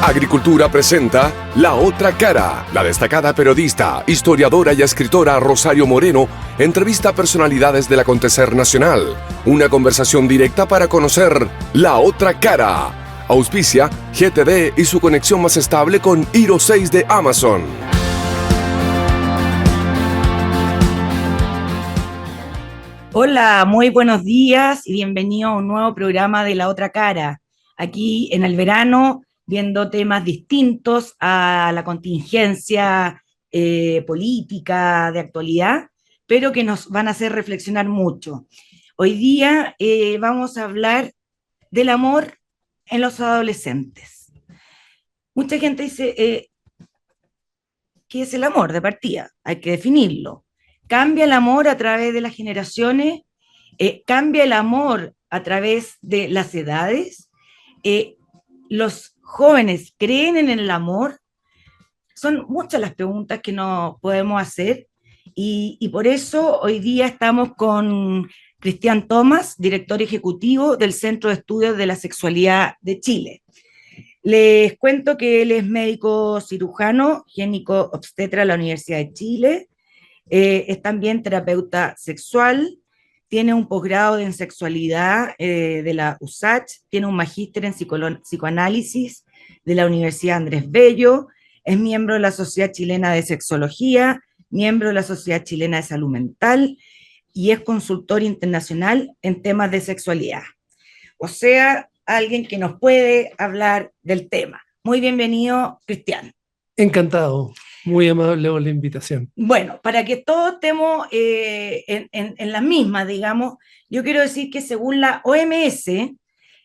Agricultura presenta La Otra Cara. La destacada periodista, historiadora y escritora Rosario Moreno entrevista a personalidades del acontecer nacional. Una conversación directa para conocer La Otra Cara. Auspicia GTD y su conexión más estable con Hiro 6 de Amazon. Hola, muy buenos días y bienvenido a un nuevo programa de La Otra Cara. Aquí en el verano, viendo temas distintos a la contingencia política de actualidad, pero que nos van a hacer reflexionar mucho. Hoy día vamos a hablar del amor en los adolescentes. Mucha gente dice, ¿qué es el amor de partida? Hay que definirlo. ¿Cambia el amor a través de las generaciones? ¿Cambia el amor a través de las edades? ¿Los jóvenes creen en el amor? Son muchas las preguntas que nos podemos hacer y por eso hoy día estamos con Cristian Thomas, director ejecutivo del Centro de Estudios de la Sexualidad de Chile. Les cuento que él es médico cirujano, génico obstetra de la Universidad de Chile, es también terapeuta sexual, tiene un posgrado en sexualidad de la USACH, tiene un magíster en psicoanálisis de la Universidad Andrés Bello, es miembro de la Sociedad Chilena de Sexología, miembro de la Sociedad Chilena de Salud Mental y es consultor internacional en temas de sexualidad. O sea, alguien que nos puede hablar del tema. Muy bienvenido, Cristian. Encantado, muy amable por la invitación. Bueno, para que todos estemos en la misma, digamos, yo quiero decir que según la OMS,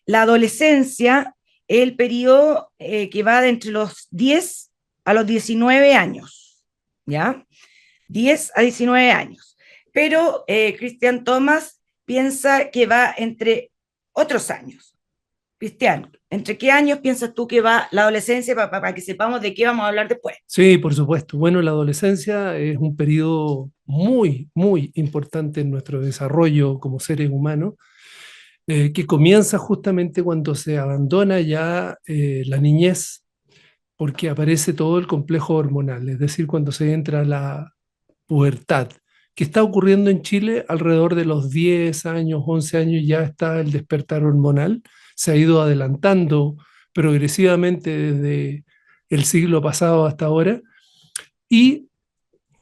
la adolescencia es el periodo que va de entre los 10 a los 19 años, ¿ya? 10 a 19 años. Pero Cristian Thomas piensa que va entre otros años. Cristian, ¿entre qué años piensas tú que va la adolescencia para que sepamos de qué vamos a hablar después? Sí, por supuesto. Bueno, la adolescencia es un periodo muy, muy importante en nuestro desarrollo como seres humanos, que comienza justamente cuando se abandona ya la niñez, porque aparece todo el complejo hormonal, es decir, cuando se entra a la pubertad, que está ocurriendo en Chile alrededor de los 10 años, 11 años, ya está el despertar hormonal. Se ha ido adelantando progresivamente desde el siglo pasado hasta ahora, y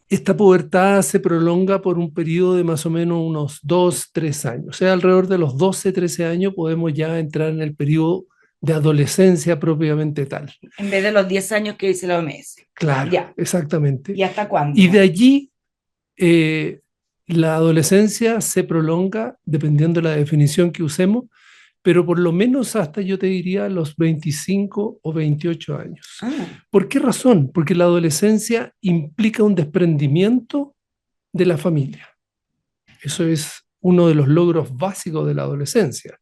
esta pubertad se prolonga por un periodo de más o menos unos 2, 3 años. O sea, alrededor de los 12, 13 años podemos ya entrar en el periodo de adolescencia propiamente tal. En vez de los 10 años que dice la OMS. Claro, ya. Exactamente. ¿Y hasta cuándo? Y de allí la adolescencia se prolonga, dependiendo de la definición que usemos, pero por lo menos hasta, yo te diría, los 25 o 28 años. ¿Por qué razón? Porque la adolescencia implica un desprendimiento de la familia. Eso es uno de los logros básicos de la adolescencia.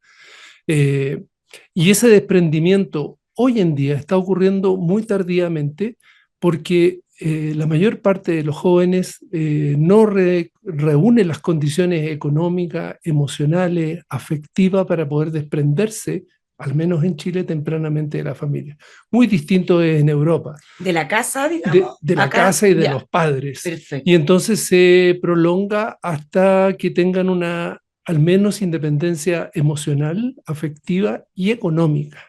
Y ese desprendimiento hoy en día está ocurriendo muy tardíamente porque la mayor parte de los jóvenes no reúne las condiciones económicas, emocionales, afectivas para poder desprenderse, al menos en Chile, tempranamente de la familia. Muy distinto es en Europa. ¿De la casa, digamos? De la casa y de los padres. Perfecto. Y entonces se prolonga hasta que tengan una, al menos, independencia emocional, afectiva y económica.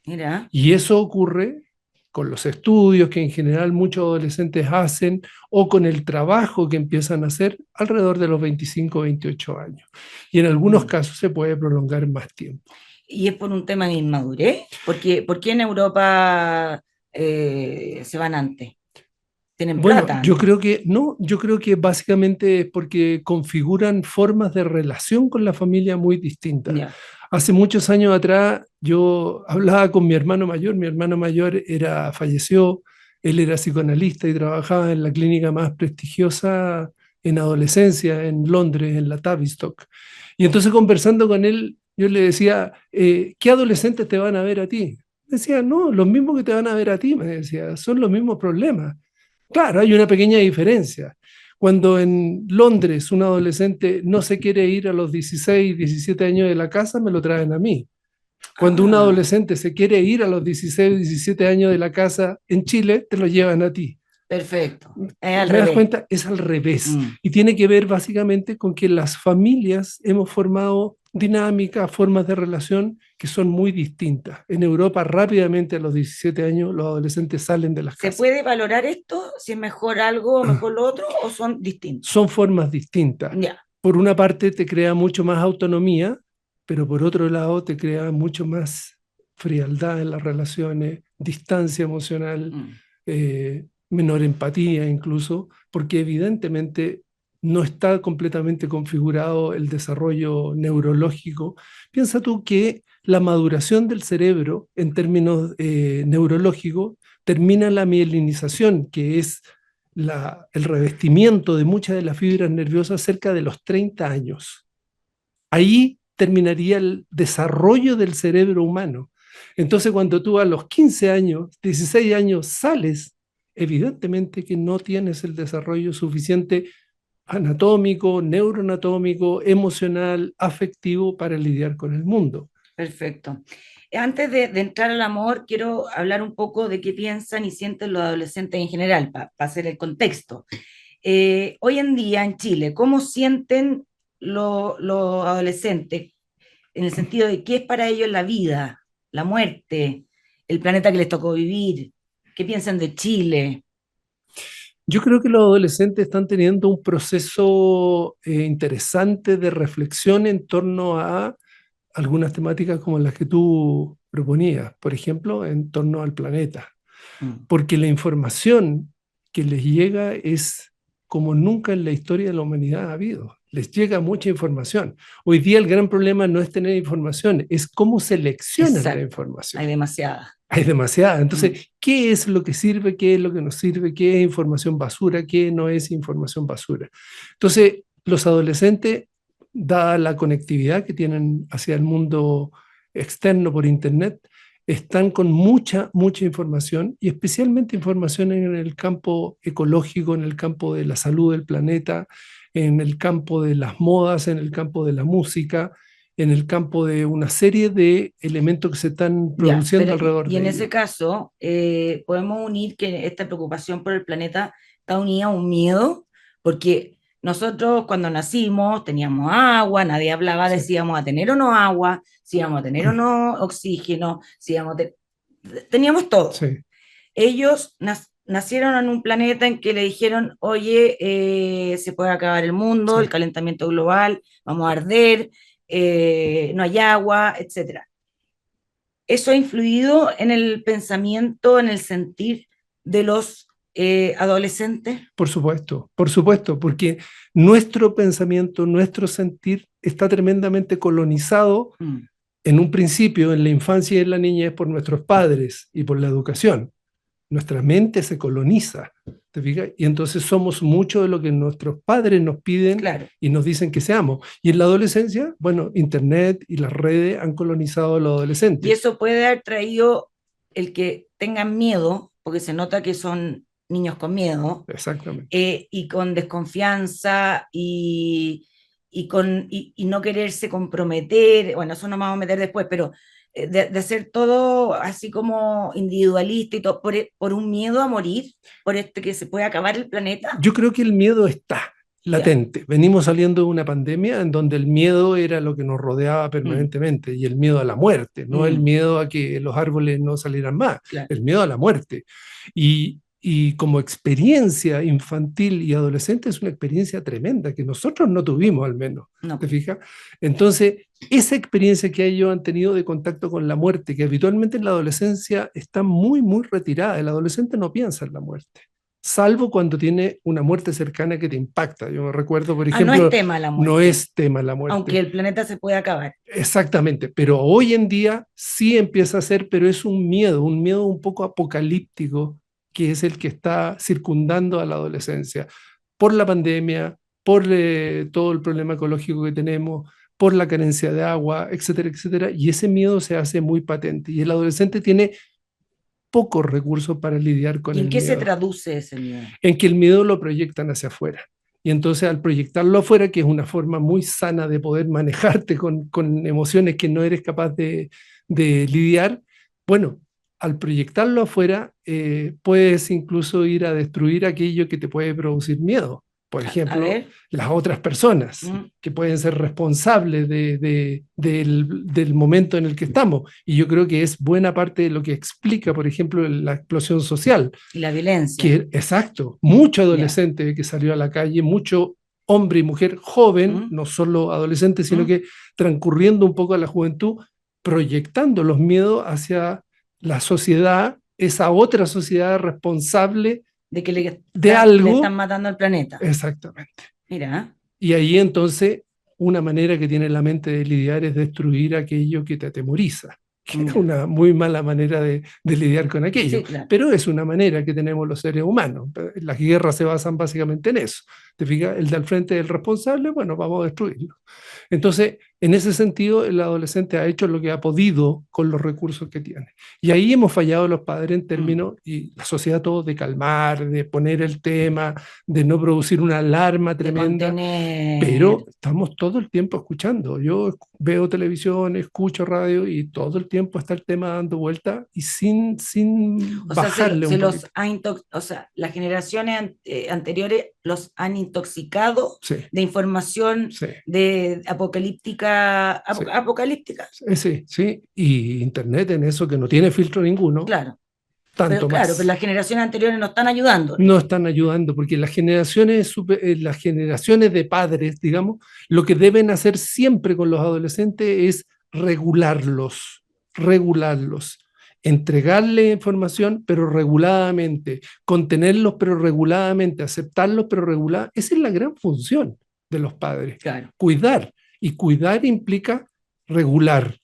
Mira. Y eso ocurre con los estudios que en general muchos adolescentes hacen o con el trabajo que empiezan a hacer alrededor de los 25 o 28 años. Y en algunos casos se puede prolongar más tiempo. ¿Y es por un tema de inmadurez? ¿Por qué en Europa se van antes? ¿Tienen plata? Yo creo que no, yo creo que básicamente es porque configuran formas de relación con la familia muy distintas. Ya. Hace muchos años atrás yo hablaba con mi hermano mayor falleció, él era psicoanalista y trabajaba en la clínica más prestigiosa en adolescencia en Londres, en la Tavistock. Y entonces, conversando con él, yo le decía, ¿qué adolescentes te van a ver a ti? Me decía, no, los mismos que te van a ver a ti, me decía, son los mismos problemas. Claro, hay una pequeña diferencia. Cuando en Londres un adolescente no se quiere ir a los 16, 17 años de la casa, me lo traen a mí. Cuando un Ah, adolescente se quiere ir a los 16, 17 años de la casa en Chile, te lo llevan a ti. perfecto. Es al ¿Me das revés. cuenta? Es al revés. Mm. Y tiene que ver básicamente con que las familias hemos formado dinámicas, formas de relación que son muy distintas. En Europa rápidamente a los 17 años los adolescentes salen de las ¿Se casas. puede valorar esto? ¿Si es mejor algo o mejor lo otro? ¿O son distintos? Son formas distintas. Ya, Por una parte te crea mucho más autonomía, pero por otro lado te crea mucho más frialdad en las relaciones, distancia emocional, mm, menor empatía incluso, porque evidentemente no está completamente configurado el desarrollo neurológico. Piensa tú que la maduración del cerebro en términos neurológicos termina la mielinización, que es el revestimiento de muchas de las fibras nerviosas cerca de los 30 años. Ahí terminaría el desarrollo del cerebro humano. Entonces, cuando tú a los 15 años, 16 años sales, evidentemente que no tienes el desarrollo suficiente anatómico, neuroanatómico, emocional, afectivo para lidiar con el mundo. perfecto. Antes de entrar al amor, quiero hablar un poco de qué piensan y sienten los adolescentes en general, para hacer el contexto. Hoy en día en Chile, ¿cómo sienten los adolescentes en el sentido de qué es para ellos la vida, la muerte, el planeta que les tocó vivir? ¿Qué piensan de Chile? Yo creo que los adolescentes están teniendo un proceso interesante de reflexión en torno a algunas temáticas como las que tú proponías, por ejemplo, en torno al planeta, Mm, porque la información que les llega es como nunca en la historia de la humanidad ha habido. Les llega mucha información. Hoy día el gran problema no es tener información, es cómo seleccionan la exacto, información. hay demasiada. Hay demasiada. Mm, Entonces, ¿qué es lo que sirve? ¿Qué es lo que no sirve? ¿Qué es información basura? ¿Qué no es información basura? Entonces, los adolescentes, dada la conectividad que tienen hacia el mundo externo por Internet, están con mucha, mucha información y especialmente información en el campo ecológico, en el campo de la salud del planeta, en el campo de las modas, en el campo de la música, en el campo de una serie de elementos que se están ya, produciendo pero alrededor y en de ese ellos. caso, podemos unir que esta preocupación por el planeta está unida a un miedo, porque nosotros cuando nacimos teníamos agua, nadie hablaba de Sí, si íbamos a tener o no agua, si íbamos a tener o no oxígeno, si íbamos a teníamos todo. sí, Ellos nacieron en un planeta en que le dijeron, oye, se puede acabar el mundo, el sí. calentamiento global, vamos a arder, no hay agua, etcétera. Eso ha influido en el pensamiento, en el sentir de los adolescentes. Por supuesto, porque nuestro pensamiento, nuestro sentir está tremendamente colonizado Mm, en un principio, en la infancia y en la niñez, por nuestros padres y por la educación. Nuestra mente se coloniza, ¿te fijas? Y entonces somos mucho de lo que nuestros padres nos piden claro. y nos dicen que seamos. Y en la adolescencia, bueno, Internet y las redes han colonizado a los Y adolescentes. eso puede haber traído el que tengan miedo, porque se nota que son niños con miedo, Exactamente. y con desconfianza y no quererse comprometer, bueno, eso nos vamos a meter después, pero de hacer todo así como individualista y todo, por un miedo a morir, por este que se puede acabar el planeta. Yo creo que el miedo está Ya. latente. Venimos saliendo de una pandemia en donde el miedo era lo que nos rodeaba Mm, permanentemente y el miedo a la muerte, no el mm, miedo a que los árboles no salieran más, claro. el miedo a la muerte. Y como experiencia infantil y adolescente es una experiencia tremenda que nosotros no tuvimos al menos, No, ¿te fijas? Entonces, esa experiencia que ellos han tenido de contacto con la muerte, que habitualmente en la adolescencia está muy, muy retirada, el adolescente no piensa en la muerte salvo cuando tiene una muerte cercana que te impacta. Yo me recuerdo, por no es ejemplo, tema la no muerte, es tema la aunque muerte, el planeta se puede acabar. exactamente, pero hoy en día sí empieza a ser, pero es un miedo un poco apocalíptico, que es el que está circundando a la adolescencia, por la pandemia, por todo el problema ecológico que tenemos, por la carencia de agua, etcétera, etcétera, y ese miedo se hace muy patente, y el adolescente tiene pocos recursos para lidiar con ¿Y en el qué se miedo. traduce ese miedo? En que el miedo lo proyectan hacia afuera. Y entonces al proyectarlo afuera, que es una forma muy sana de poder manejarte con emociones que no eres capaz de lidiar, bueno, al proyectarlo afuera, puedes incluso ir a destruir aquello que te puede producir miedo. Por A ejemplo, ver. las otras personas que pueden ser responsables del momento en el que estamos. Y yo creo que es buena parte de lo que explica, por ejemplo, la explosión social. Y la violencia. Que, exacto, mucho adolescente que salió a la calle, mucho hombre y mujer joven, no solo adolescente, sino que transcurriendo un poco a la juventud, proyectando los miedos hacia la sociedad, esa otra sociedad responsable de que de algo. Le están matando al planeta. Exactamente. Mira. Y ahí entonces una manera que tiene la mente de lidiar es destruir aquello que te atemoriza, que es una muy mala manera de lidiar con aquello. Sí, claro. Pero es una manera que tenemos los seres humanos. Las guerras se basan básicamente en eso. ¿Te fijas? El de al frente es el responsable, bueno, vamos a destruirlo. Entonces, en ese sentido, el adolescente ha hecho lo que ha podido con los recursos que tiene. Y ahí hemos fallado los padres en términos, y la sociedad todo, de calmar, de poner el tema, de no producir una alarma tremenda. Pero estamos todo el tiempo escuchando. Yo veo televisión, escucho radio y todo el tiempo está el tema dando vuelta y sin bajarle un poquito. O sea, las generaciones anteriores los han intoxicado de información de apocalíptica. Sí, y Internet en eso que no tiene filtro ninguno. Claro. Pero las generaciones anteriores no están ayudando. No están ayudando, porque las generaciones de padres, digamos, lo que deben hacer siempre con los adolescentes es regularlos, entregarle información, pero reguladamente, contenerlos, pero reguladamente, aceptarlos, pero reguladamente. Esa es la gran función de los padres. Claro. Cuidar. Y cuidar implica regular,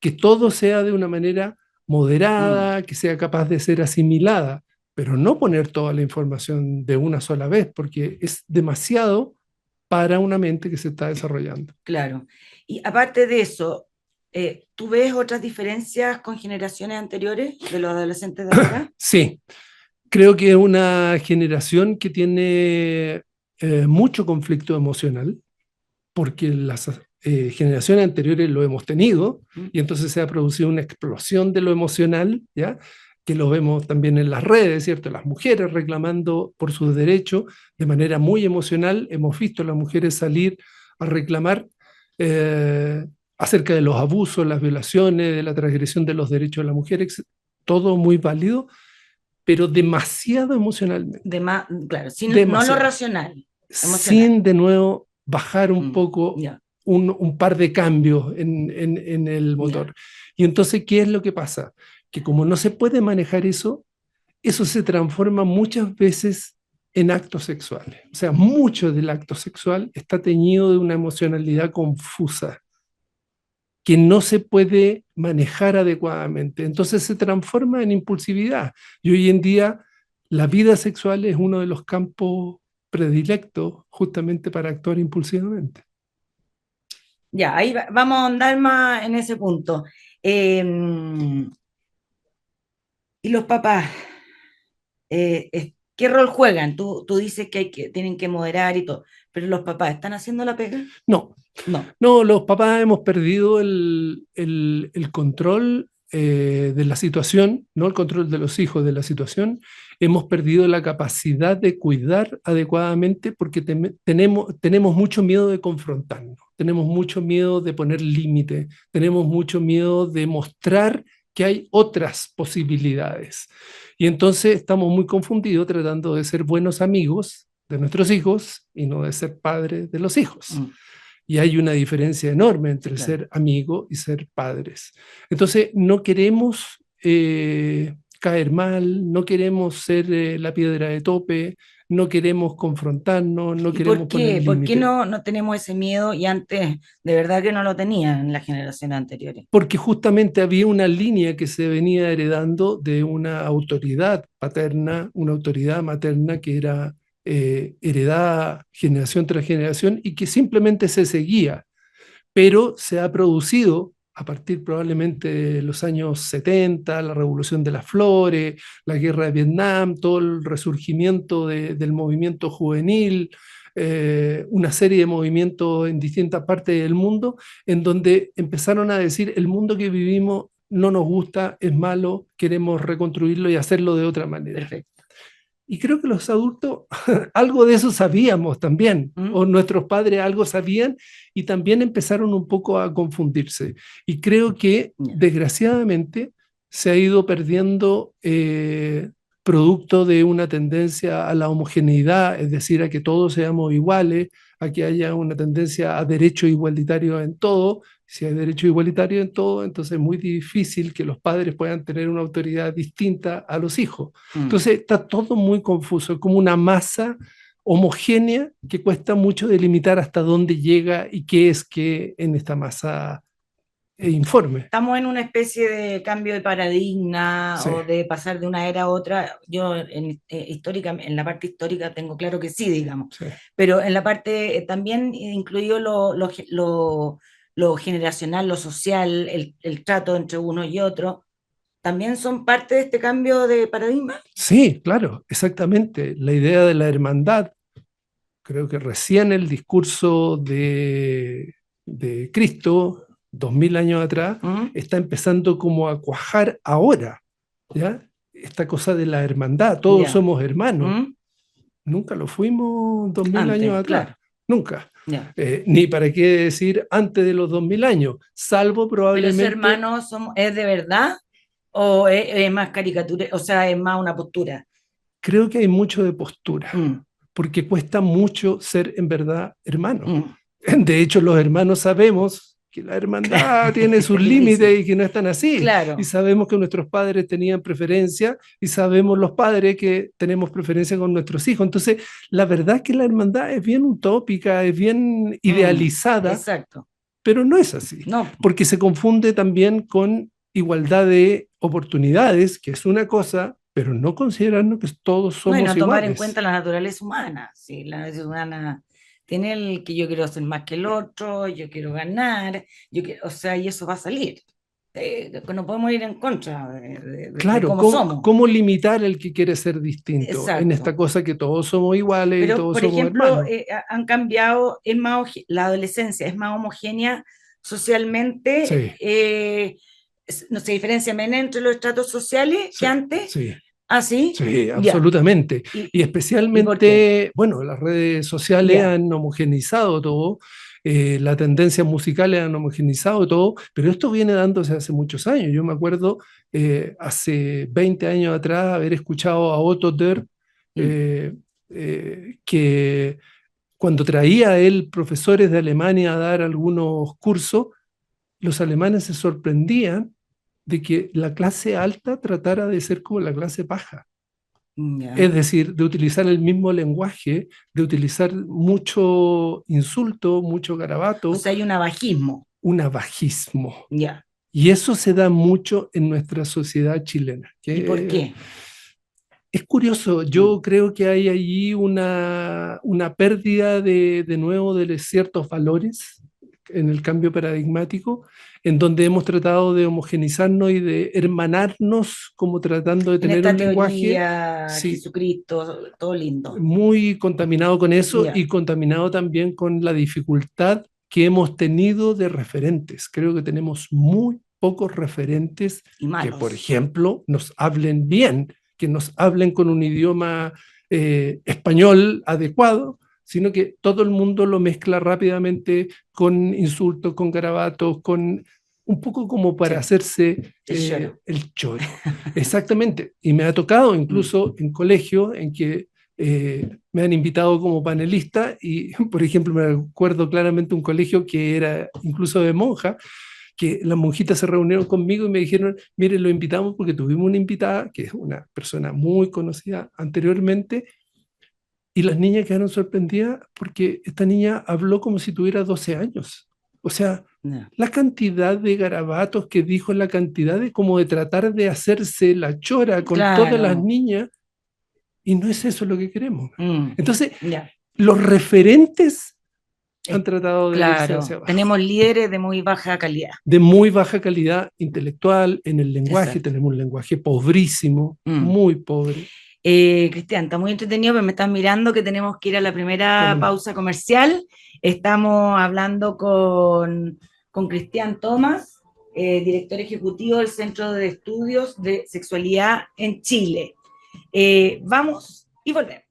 que todo sea de una manera moderada, que sea capaz de ser asimilada, pero no poner toda la información de una sola vez, porque es demasiado para una mente que se está desarrollando. Claro. Y aparte de eso, ¿tú ves otras diferencias con generaciones anteriores de los adolescentes de ahora? Sí, creo que es una generación que tiene mucho conflicto emocional, porque las generaciones anteriores lo hemos tenido, y entonces se ha producido una explosión de lo emocional, ¿ya? Que lo vemos también en las redes, ¿cierto? Las mujeres reclamando por sus derechos de manera muy emocional. Hemos visto a las mujeres salir a reclamar acerca de los abusos, las violaciones, de la transgresión de los derechos de la mujer, todo muy válido, pero demasiado emocionalmente. Claro, no lo racional. Emocional. Sin de nuevo bajar un poco, un par de cambios en el motor. Y entonces, ¿qué es lo que pasa? Que como no se puede manejar eso se transforma muchas veces en actos sexuales. O sea, mucho del acto sexual está teñido de una emocionalidad confusa que no se puede manejar adecuadamente. Entonces se transforma en impulsividad. Y hoy en día la vida sexual es uno de los campos predilectos justamente para actuar impulsivamente. Ya, ahí vamos a andar más en ese punto. ¿Y los papás? ¿Qué rol juegan? Tú dices que tienen que moderar y todo, pero ¿los papás están haciendo la pega? No, los papás hemos perdido el control de la situación, no el control de los hijos de la situación. Hemos perdido la capacidad de cuidar adecuadamente porque tenemos mucho miedo de confrontarnos, tenemos mucho miedo de poner límites, tenemos mucho miedo de mostrar que hay otras posibilidades. Y entonces estamos muy confundidos tratando de ser buenos amigos de nuestros hijos y no de ser padres de los hijos. Y hay una diferencia enorme entre ser amigo y ser padres. Entonces no queremos caer mal, no queremos ser la piedra de tope, no queremos confrontarnos, no queremos poner límites. ¿Por qué no tenemos ese miedo y antes de verdad que no lo tenían en las generaciones anteriores? Porque justamente había una línea que se venía heredando de una autoridad paterna, una autoridad materna que era heredada generación tras generación y que simplemente se seguía, pero se ha producido a partir probablemente de los años 70, la Revolución de las Flores, la Guerra de Vietnam, todo el resurgimiento del movimiento juvenil, una serie de movimientos en distintas partes del mundo, en donde empezaron a decir, el mundo que vivimos no nos gusta, es malo, queremos reconstruirlo y hacerlo de otra manera. Perfecto. Y creo que los adultos algo de eso sabíamos también, ¿Mm? o nuestros padres algo sabían y también empezaron un poco a confundirse. Y creo que desgraciadamente se ha ido perdiendo producto de una tendencia a la homogeneidad, es decir, a que todos seamos iguales, a que haya una tendencia a derecho igualitario en todo. Si hay derecho igualitario en todo, entonces es muy difícil que los padres puedan tener una autoridad distinta a los hijos. Entonces está todo muy confuso, es como una masa homogénea que cuesta mucho delimitar hasta dónde llega y qué es qué en esta masa informe. Estamos en una especie de cambio de paradigma, Sí. o de pasar de una era a otra. Yo en la parte histórica tengo claro que sí, digamos, Sí. pero en la parte también incluido lo generacional, lo social, el trato entre uno y otro, también son parte de este cambio de paradigma. Sí, claro, exactamente. La idea de la hermandad, creo que recién el discurso de Cristo, 2000 años atrás, ¿Mm? está empezando como a cuajar ahora, ¿ya? Esta cosa de la hermandad, todos Ya. somos hermanos. ¿Mm? Nunca lo fuimos 2000 años Antes, atrás, claro. nunca. Ya. Ni para qué decir antes de los 2000 años, salvo Pero ese probablemente... hermano ¿es de verdad o es más caricatura, o sea, es más una postura? Creo que hay mucho de postura, Mm, porque cuesta mucho ser en verdad hermano. mm. De hecho, los hermanos sabemos que la hermandad tiene sus límites y que no están así. Claro. Y sabemos que nuestros padres tenían preferencia y sabemos los padres que tenemos preferencia con nuestros hijos. Entonces, la verdad es que la hermandad es bien utópica, es bien idealizada, Exacto. pero no es así, No, porque se confunde también con igualdad de oportunidades, que es una cosa, pero no considerando que todos no, y somos no tomar en iguales. cuenta la naturaleza humana. Sí, la naturaleza humana tiene el que yo quiero ser más que el otro, yo quiero ganar, o sea, y eso va a salir. No podemos ir en contra de Claro, cómo somos. ¿cómo limitar el que quiere ser distinto en esta Exacto. cosa que todos somos iguales y Pero, todos por somos ejemplo, hermanos? han cambiado, la adolescencia es más homogénea socialmente, Sí, no se diferencia menos entre los estratos sociales sí, que antes. sí, ¿Ah, sí? sí, Ya. absolutamente. ¿Y, Y y por qué? especialmente, bueno, las redes sociales Ya. han homogenizado todo, las tendencias musicales han homogenizado todo, pero esto viene dándose hace muchos años. Yo me acuerdo hace 20 años atrás haber escuchado a Otto Dörr, Mm. que cuando traía a él profesores de Alemania a dar algunos cursos, los alemanes se sorprendían de que la clase alta tratara de ser como la clase baja. Es Ya. decir, de utilizar el mismo lenguaje, de utilizar mucho insulto, mucho O garabato, sea, hay un abajismo. un abajismo. Ya. Y eso se da mucho en nuestra sociedad chilena. ¿Y por qué? Es curioso, Mm. yo creo que hay allí una pérdida de nuevo de ciertos valores en el cambio paradigmático, en donde hemos tratado de homogenizarnos y de hermanarnos como tratando de En tener esta un lenguaje, teoría, sí, Jesucristo, todo lindo. muy contaminado con eso Ya. y contaminado también con la dificultad que hemos tenido de referentes. Creo que tenemos muy pocos referentes Y que, por malos. ejemplo, nos hablen bien, que nos hablen con un idioma español adecuado, sino que todo el mundo lo mezcla rápidamente con insultos, con garabatos, con un poco como para Sí. hacerse El choro. el choro. Exactamente. Y me ha tocado Mm. incluso en colegio en que me han invitado como panelista y, por ejemplo, me acuerdo claramente un colegio que era incluso de monja, que las monjitas se reunieron conmigo y me dijeron, mire, lo invitamos porque tuvimos una invitada, que es una persona muy conocida anteriormente, y las niñas quedaron sorprendidas porque esta niña habló como si tuviera 12 años. O sea, Ya. la cantidad de garabatos que dijo, la cantidad de como de tratar de hacerse la chora con todas las Claro. niñas, y no es eso lo que queremos. Mm. Entonces, Ya. los referentes han tratado de irse hacia Claro, abajo. tenemos líderes de muy baja calidad. De muy baja calidad intelectual, en el lenguaje, Exacto. tenemos un lenguaje pobrísimo, muy pobre. Cristian, está muy entretenido, pero me están mirando que tenemos que ir a la primera ¿Cómo no? pausa comercial. Estamos hablando con Cristian Tomás, director ejecutivo del Centro de Estudios de Sexualidad en Chile. Vamos y volvemos.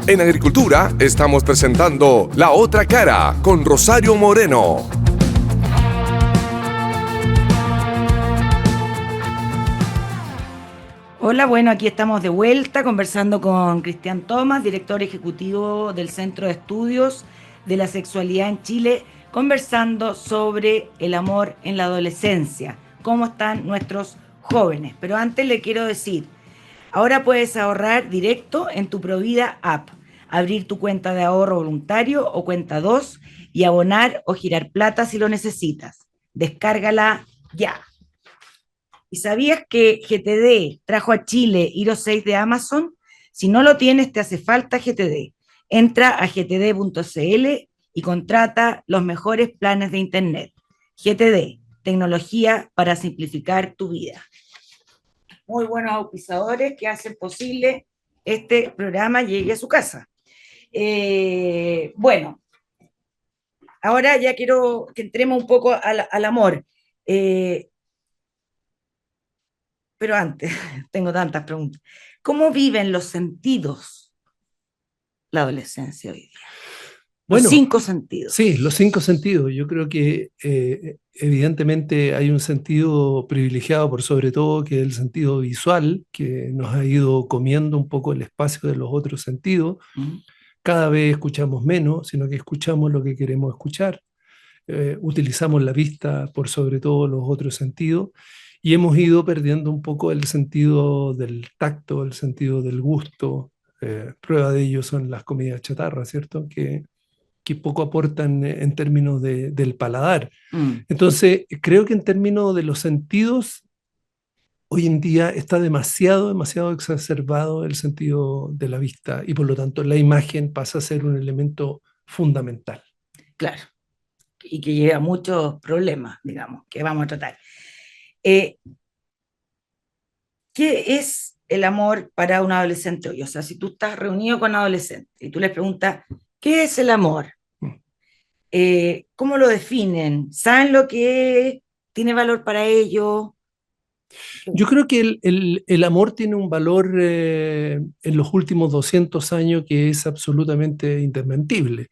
En Agricultura estamos presentando La Otra Cara con Rosario Moreno. Hola, bueno, aquí estamos de vuelta conversando con Cristian Tomás, director ejecutivo del Centro de Estudios de la Sexualidad en Chile, conversando sobre el amor en la adolescencia, cómo están nuestros jóvenes. Pero antes le quiero decir, ahora puedes ahorrar directo en tu Provida app, abrir tu cuenta de ahorro voluntario o cuenta 2 y abonar o girar plata si lo necesitas. Descárgala ya. ¿Y sabías que GTD trajo a Chile Hero 6 de Amazon? Si no lo tienes, te hace falta GTD. Entra a gtd.cl y contrata los mejores planes de internet. GTD, tecnología para simplificar tu vida. Muy buenos auspiciadores que hacen posible este programa llegue a su casa. Bueno, ahora ya quiero que entremos un poco al amor. Pero antes, tengo tantas preguntas. ¿Cómo viven los sentidos la adolescencia hoy día? Los Bueno, 5 sentidos. sí, los 5 sentidos. Yo creo que evidentemente hay un sentido privilegiado por sobre todo, que es el sentido visual, que nos ha ido comiendo un poco el espacio de los otros sentidos. Cada vez escuchamos menos, sino que escuchamos lo que queremos escuchar. Utilizamos la vista por sobre todo los otros sentidos y hemos ido perdiendo un poco el sentido del tacto, el sentido del gusto. Prueba de ello son las comidas chatarra, ¿cierto? Que poco aportan en términos del paladar. Entonces, creo que en términos de los sentidos, hoy en día está demasiado exacerbado el sentido de la vista y por lo tanto la imagen pasa a ser un elemento fundamental. Claro, y que lleva muchos problemas, digamos, que vamos a tratar. ¿Qué es el amor para un adolescente hoy? O sea, si tú estás reunido con adolescentes y tú les preguntas, ¿qué es el amor? ¿Cómo lo definen? ¿Saben lo que tiene valor para ellos? Yo creo que el amor tiene un valor en los últimos 200 años que es absolutamente indesmentible.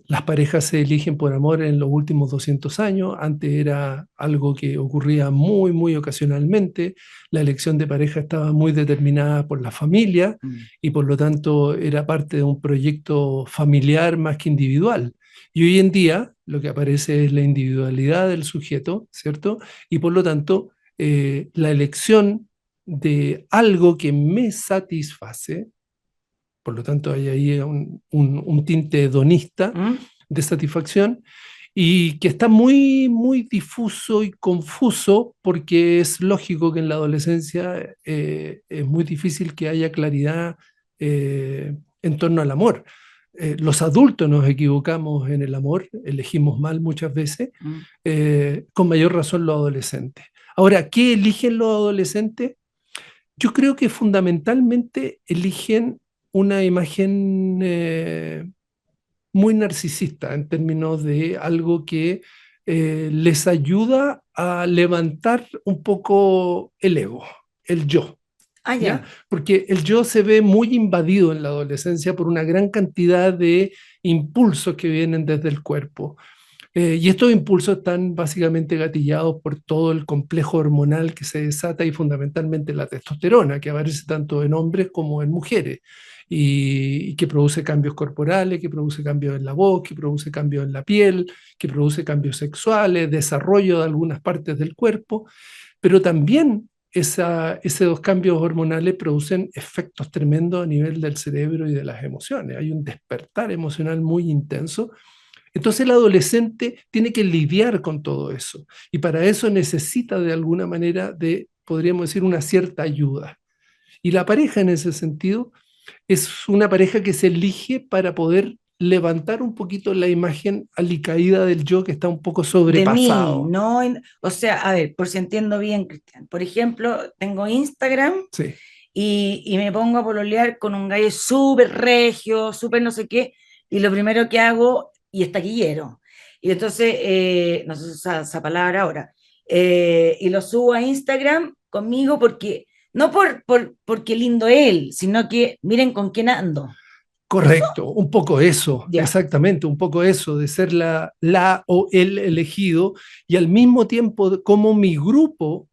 Las parejas se eligen por amor en los últimos 200 años. Antes era algo que ocurría muy ocasionalmente. La elección de pareja estaba muy determinada por la familia y por lo tanto era parte de un proyecto familiar más que individual. Y hoy en día lo que aparece es la individualidad del sujeto, ¿cierto? Y por lo tanto la elección de algo que me satisface, por lo tanto hay ahí un tinte hedonista de satisfacción, y que está muy difuso y confuso porque es lógico que en la adolescencia es muy difícil que haya claridad en torno al amor. Los adultos nos equivocamos en el amor, elegimos mal muchas veces, con mayor razón los adolescentes. Ahora, ¿qué eligen los adolescentes? Yo creo que fundamentalmente eligen una imagen muy narcisista en términos de algo que les ayuda a levantar un poco el ego, el yo. Ah, ¿Ya? ya. Porque el yo se ve muy invadido en la adolescencia por una gran cantidad de impulsos que vienen desde el cuerpo. Y estos impulsos están básicamente gatillados por todo el complejo hormonal que se desata y fundamentalmente la testosterona, que aparece tanto en hombres como en mujeres, y que produce cambios corporales, que produce cambios en la voz, que produce cambios en la piel, que produce cambios desarrollo de algunas partes del cuerpo, pero también esos cambios hormonales producen efectos tremendos a nivel del cerebro y de las emociones. Hay un despertar emocional muy intenso. Entonces el adolescente tiene que lidiar con todo eso y para eso necesita de alguna manera de, podríamos decir, una cierta ayuda. Y la pareja en ese sentido es una pareja que se elige para poder levantar un poquito la imagen alicaída del yo que está un poco De mí, sobrepasado. no, o sea, a ver, por si entiendo bien, Cristian. Por ejemplo, tengo Instagram Sí, y me pongo a pololear con un gallo súper regio, súper no sé qué, y lo primero que hago, y es taquillero, y entonces, no sé si usa esa palabra ahora, y lo subo a Instagram conmigo porque, no porque lindo él, sino que miren con quién ando. ¿Eso? correcto, un poco eso, Ya. exactamente, un poco eso, de ser la o el elegido, y al mismo tiempo como mi grupo,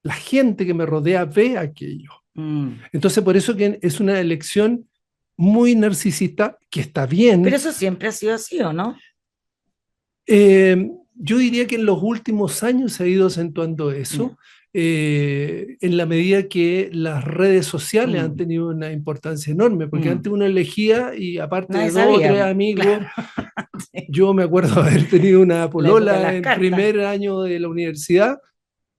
la gente que me rodea ve aquello. Mm. Entonces, por eso que es una elección muy narcisista, que está bien. Pero eso siempre ha sido así, ¿o no? Yo diría que en los últimos años se ha ido acentuando Ya. eso, en la medida que las redes sociales han Mm. tenido una importancia enorme, porque Mm. antes uno elegía y aparte Nadie de dos o sabía, tres po. amigos, Claro. Sí. yo me acuerdo haber tenido una La época de polola las en cartas. primer año de la universidad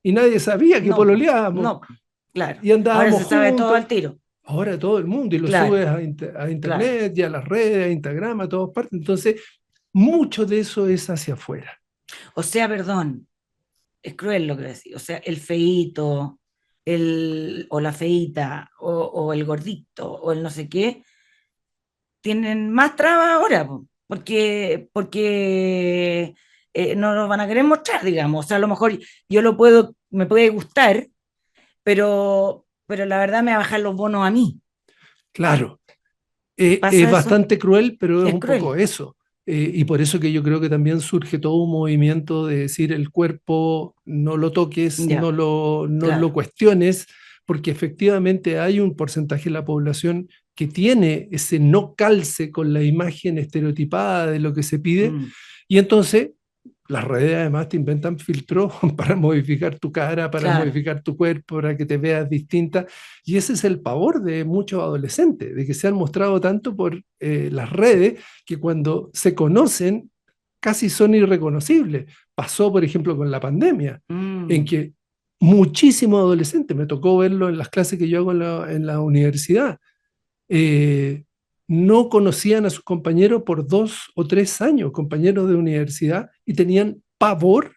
y nadie sabía que No, po, pololeábamos no, po, claro. y Ahora andábamos se sabe todo juntos. al tiro. Ahora todo el mundo y lo Claro, subes a claro. internet y a las redes, a Instagram, a todas partes. Entonces, mucho de eso es hacia afuera. O sea, perdón, es cruel lo que decís. O sea, el feíto, o la feíta, o el gordito, o el no sé qué, tienen más trabas ahora, po, porque no lo van a querer mostrar, digamos. O sea, a lo mejor yo me puede gustar, pero la verdad me va a bajar los bonos a mí. Claro, es ¿Pasa eso? bastante cruel, pero es Es un poco cruel. eso. Y por eso que yo creo que también surge todo un movimiento de decir el cuerpo no lo toques, Ya, no lo claro. cuestiones, porque efectivamente hay un porcentaje de la población que tiene ese no calce con la imagen estereotipada de lo que se pide, Mm, y entonces las redes además te inventan filtros para modificar tu cara, para claro. modificar tu cuerpo, para que te veas distinta. Y ese es el pavor de muchos adolescentes, de que se han mostrado tanto por las redes que cuando se conocen casi son irreconocibles. Pasó, por ejemplo, con la pandemia, en Mm, que muchísimos adolescentes, me tocó verlo en las clases que yo hago en la universidad, eh, no conocían a sus compañeros por 2 o 3 años, compañeros de universidad, y tenían pavor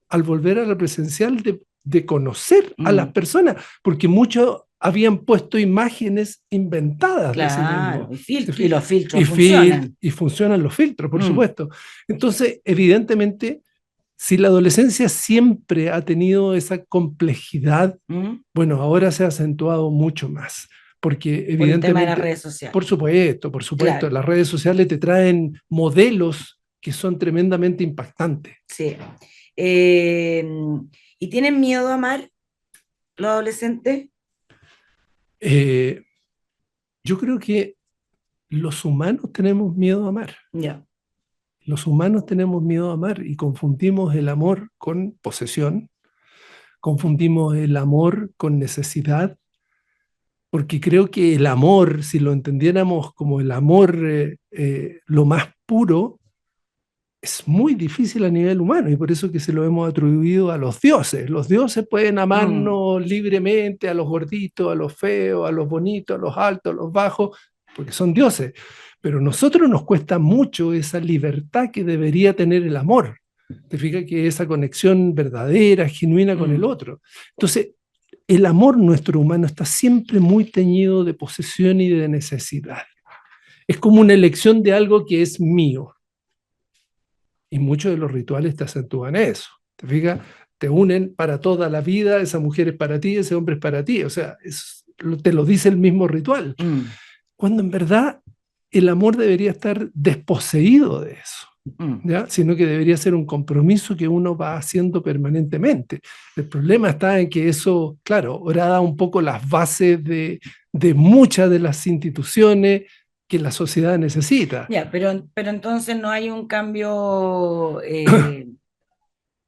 al volver a la presencial de conocer a las mm, personas, porque muchos habían puesto imágenes inventadas de sí claro. mismos. Y los filtros funcionan. Y funcionan los filtros, por Mm, supuesto. Entonces, evidentemente, si la adolescencia siempre ha tenido esa complejidad, mm, bueno, ahora se ha acentuado mucho más, porque por el tema de las evidentemente, redes sociales. por supuesto, Claro, las redes sociales te traen modelos que son tremendamente impactantes. sí. Eh, ¿Y tienen miedo a amar los adolescentes? Eh, yo creo que los humanos tenemos miedo a amar. Ya. Los humanos tenemos miedo a amar y confundimos el amor con posesión, confundimos el amor con necesidad, porque creo que el amor, si lo entendiéramos como el amor lo más puro, es muy difícil a nivel humano y por eso que se lo hemos atribuido a los dioses. Los dioses pueden Mm, amarnos libremente a los gorditos, a los feos, a los bonitos, a los altos, a los bajos, porque son dioses. Pero a nosotros nos cuesta mucho esa libertad que debería tener el amor. Te fijas que esa conexión verdadera, genuina con el mm, otro. Entonces, el amor nuestro humano está siempre muy teñido de posesión y de necesidad. Es como una elección de algo que es mío. Y muchos de los rituales te acentúan eso. ¿Te fijas? Te unen para toda la vida, esa mujer es para ti, ese hombre es para ti. O sea, te lo dice el mismo ritual. mm, Cuando en verdad el amor debería estar desposeído de eso. mm. ¿Ya? Sino que debería ser un compromiso que uno va haciendo permanentemente. El problema está en que eso, claro, ahora da un poco las bases de muchas de las instituciones que la sociedad necesita. Ya, pero entonces no hay un cambio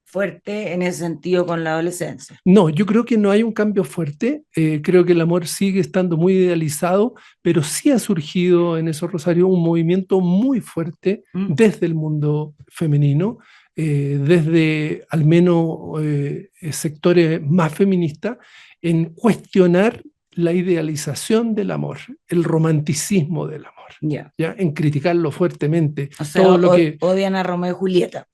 fuerte en ese sentido con la adolescencia. No, yo creo que no hay un cambio fuerte, creo que el amor sigue estando muy idealizado, pero sí ha surgido en eso, Rosario, un movimiento muy fuerte Mm, desde el mundo femenino, desde al menos sectores más feministas, en cuestionar la idealización del amor, el romanticismo del amor, Ya. ¿ya? En criticarlo fuertemente. O sea, Todo lo que, odian a Romeo y Julieta.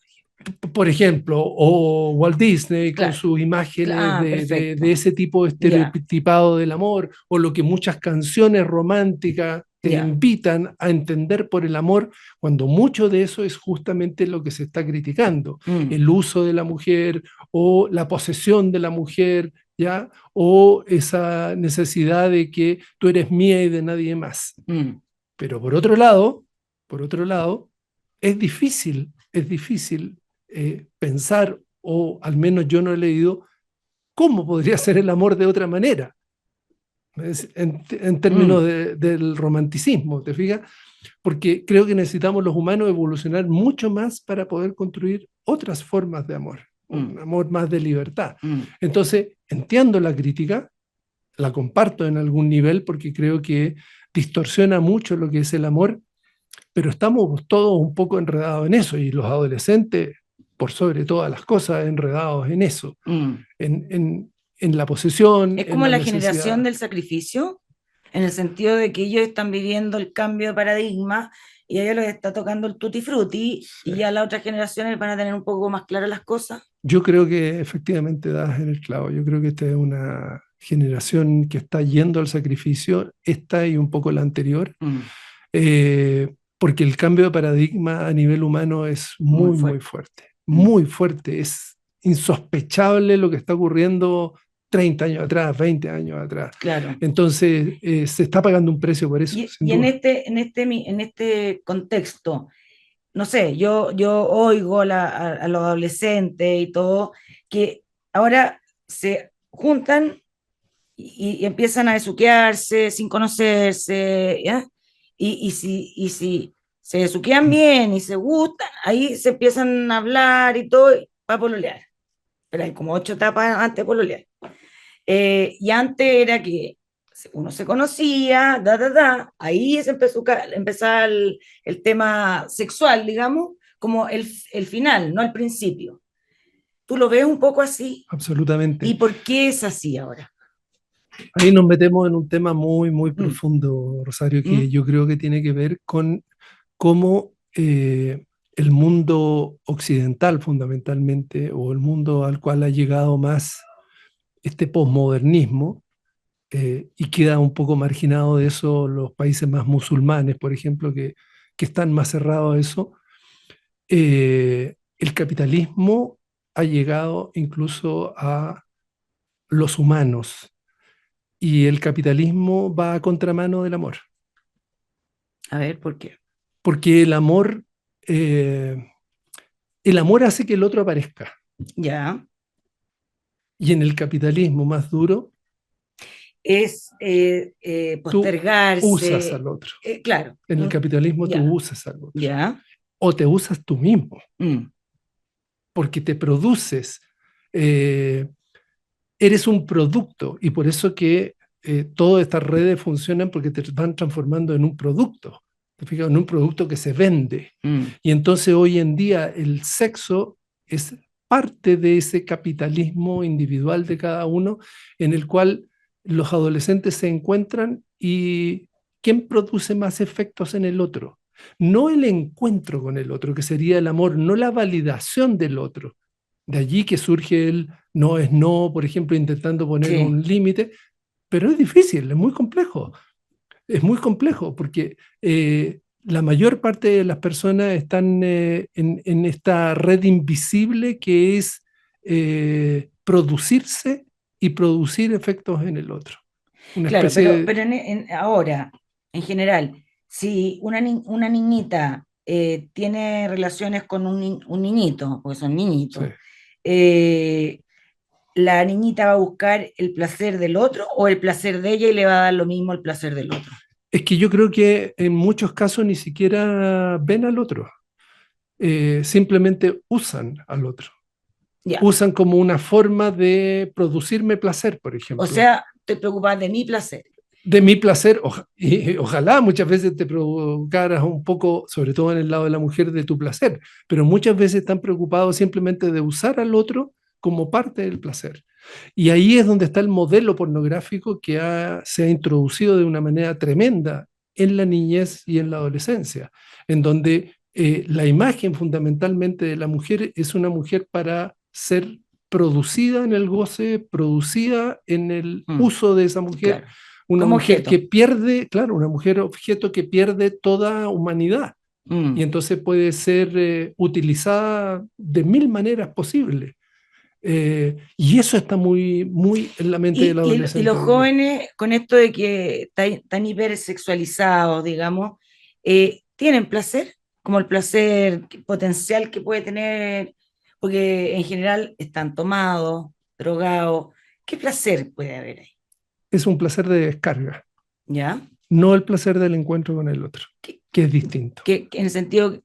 por ejemplo, o Walt Disney con Claro. sus imágenes Perfecto. de ese tipo Ya. estereotipado del amor, o lo que muchas canciones románticas te Ya. invitan a entender por el amor, cuando mucho de eso es justamente lo que se está criticando, el uso de la mujer o la posesión de la mujer, ¿ya? O esa necesidad de que tú eres mía y de nadie más. Pero por otro lado, es difícil pensar, o al menos yo no he leído, cómo podría ser el amor de otra manera, en términos del romanticismo, ¿te fijas? Porque creo que necesitamos los humanos evolucionar mucho más para poder construir otras formas de amor, un amor más de libertad. Entonces, entiendo la crítica, la comparto en algún nivel porque creo que distorsiona mucho lo que es el amor, pero estamos todos un poco enredados en eso, y los adolescentes, por sobre todas las cosas, enredados en eso, en la posesión. Es como en la necesidad. generación del sacrificio, en el sentido de que ellos están viviendo el cambio de paradigma y a ellos les está tocando el tutti frutti, sí. Y ya las otras generaciones van a tener un poco más claras las cosas. Yo creo que efectivamente das en el clavo. Yo creo que esta es una generación que está yendo al sacrificio, esta y un poco la anterior, porque el cambio de paradigma a nivel humano es muy fuerte. Es insospechable lo que está ocurriendo 30 años atrás, 20 años atrás. Claro. Entonces, se está pagando un precio por eso. Y en este contexto, no sé, yo oigo a los adolescentes y todo, que ahora se juntan y empiezan a besuquearse sin conocerse, ¿ya? Y si se besuquean bien y se gustan, ahí se empiezan a hablar y todo, para pololear. Pero hay como 8 etapas antes de pololear. Y antes era que uno se conocía, ahí se empezaba el tema sexual, digamos, como el final, no el principio. ¿Tú lo ves un poco así? Absolutamente. ¿Y por qué es así ahora? Ahí nos metemos en un tema muy profundo, Rosario, que yo creo que tiene que ver con cómo el mundo occidental, fundamentalmente, o el mundo al cual ha llegado más este posmodernismo, y queda un poco marginado de eso los países más musulmanes, por ejemplo, que están más cerrados a eso. El capitalismo ha llegado incluso a los humanos, y el capitalismo va a contramano del amor. A ver, ¿por qué? Porque el amor hace que el otro aparezca. Ya. Y en el capitalismo más duro es postergarse. Tú usas al otro. Claro. En el capitalismo tú usas al otro. Ya. O te usas tú mismo. Porque te produces. Eres un producto, y por eso que todas estas redes funcionan, porque te van transformando en un producto. ¿Te fijas? En un producto que se vende. Y entonces hoy en día el sexo es parte de ese capitalismo individual de cada uno, en el cual los adolescentes se encuentran, y ¿quién produce más efectos en el otro? No el encuentro con el otro, que sería el amor, no la validación del otro. De allí que surge el no es no, por ejemplo, intentando poner un límite, pero es difícil, es muy complejo. Es muy complejo porque la mayor parte de las personas están en esta red invisible que es producirse y producir efectos en el otro. Claro, pero ahora, en general, si una niñita tiene relaciones con un niñito, porque son niñitos, sí. ¿La niñita va a buscar el placer del otro o el placer de ella y le va a dar lo mismo el placer del otro? Es que yo creo que en muchos casos ni siquiera ven al otro, simplemente usan al otro. Ya. Usan como una forma de producirme placer, por ejemplo. O sea, te preocupas de mi placer. De mi placer, y ojalá muchas veces te provocaras un poco, sobre todo en el lado de la mujer, de tu placer, pero muchas veces están preocupados simplemente de usar al otro como parte del placer. Y ahí es donde está el modelo pornográfico que se ha introducido de una manera tremenda en la niñez y en la adolescencia, en donde la imagen fundamentalmente de la mujer es una mujer para ser producida en el goce, producida en el uso de esa mujer, claro. una Como mujer objeto. que pierde, claro, una mujer objeto que pierde toda humanidad. Y entonces puede ser utilizada de mil maneras posibles. Y eso está muy, muy en la mente del adolescente. Y los jóvenes, con esto de que están hipersexualizados, digamos, ¿tienen placer? Como el placer potencial que puede tener, porque en general están tomados, drogados. ¿Qué placer puede haber ahí? Es un placer de descarga, ¿Ya? no el placer del encuentro con el otro, Que es distinto. en el sentido